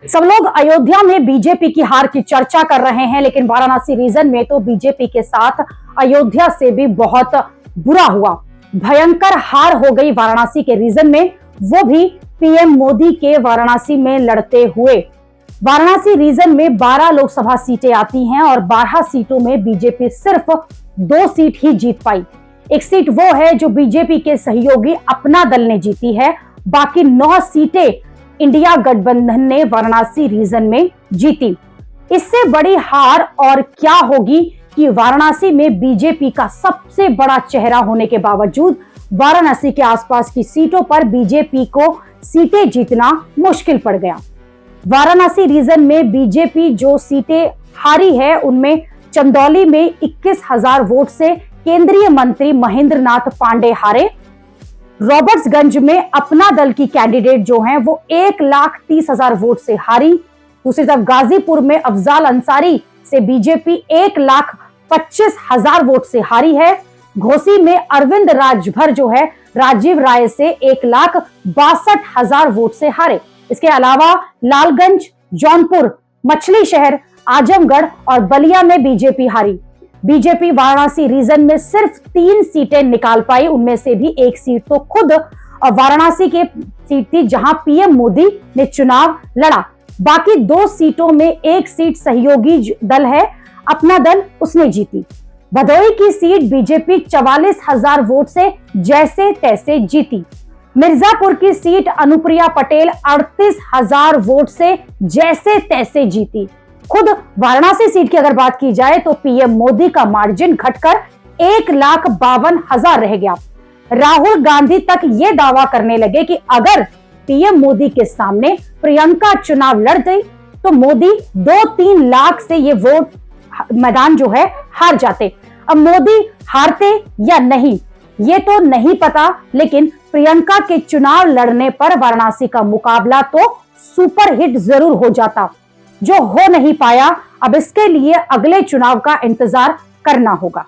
सब लोग अयोध्या में बीजेपी की हार की चर्चा कर रहे हैं, लेकिन वाराणसी रीजन में तो बीजेपी के साथ अयोध्या से भी बहुत बुरा हुआ। भयंकर हार हो गई वाराणसी के रीजन में, वो भी पीएम मोदी के वाराणसी में लड़ते हुए। वाराणसी रीजन में 12 लोकसभा सीटें आती हैं और 12 सीटों में बीजेपी सिर्फ 2 सीट ही जीत पाई। एक सीट वो है जो बीजेपी के सहयोगी अपना दल ने जीती है, बाकी 9 सीटें इंडिया गठबंधन ने वाराणसी रीजन में जीती। इससे बड़ी हार और क्या होगी कि वाराणसी में बीजेपी का सबसे बड़ा चेहरा होने के बावजूद वाराणसी के आसपास की सीटों पर बीजेपी को सीटें जीतना मुश्किल पड़ गया। वाराणसी रीजन में बीजेपी जो सीटें हारी है, उनमें चंदौली में 21,000 वोट से केंद्रीय मंत्री महेंद्र नाथ पांडे हारे। रॉबर्ट्सगंज में अपना दल की कैंडिडेट जो हैं वो 1,30,000 वोट से हारी। दूसरी तरफ गाजीपुर में अफजाल अंसारी से बीजेपी 1,25,000 वोट से हारी है। घोसी में अरविंद राजभर जो है राजीव राय से 1,62,000 वोट से हारे। इसके अलावा लालगंज, जौनपुर, मछली शहर, आजमगढ़ और बलिया में बीजेपी हारी। बीजेपी वाराणसी रीजन में सिर्फ 3 सीटें निकाल पाई, उनमें से भी एक सीट तो खुद वाराणसी के सीट थी जहां पीएम मोदी ने चुनाव लड़ा। बाकी 2 सीटों में एक सीट सहयोगी दल है अपना दल, उसने जीती। भदोही की सीट बीजेपी 44,000 वोट से जैसे तैसे जीती। मिर्जापुर की सीट अनुप्रिया पटेल 38,000 वोट से जैसे तैसे जीती। खुद वाराणसी सीट की अगर बात की जाए तो पीएम मोदी का मार्जिन घटकर 1,52,000 रह गया। राहुल गांधी तक ये दावा करने लगे कि अगर पीएम मोदी के सामने प्रियंका चुनाव लड़ गई तो मोदी 2-3 लाख से ये वोट मैदान जो है हार जाते। अब मोदी हारते या नहीं ये तो नहीं पता, लेकिन प्रियंका के चुनाव लड़ने पर वाराणसी का मुकाबला तो सुपर हिट जरूर हो जाता, जो हो नहीं पाया। अब इसके लिए अगले चुनाव का इंतजार करना होगा।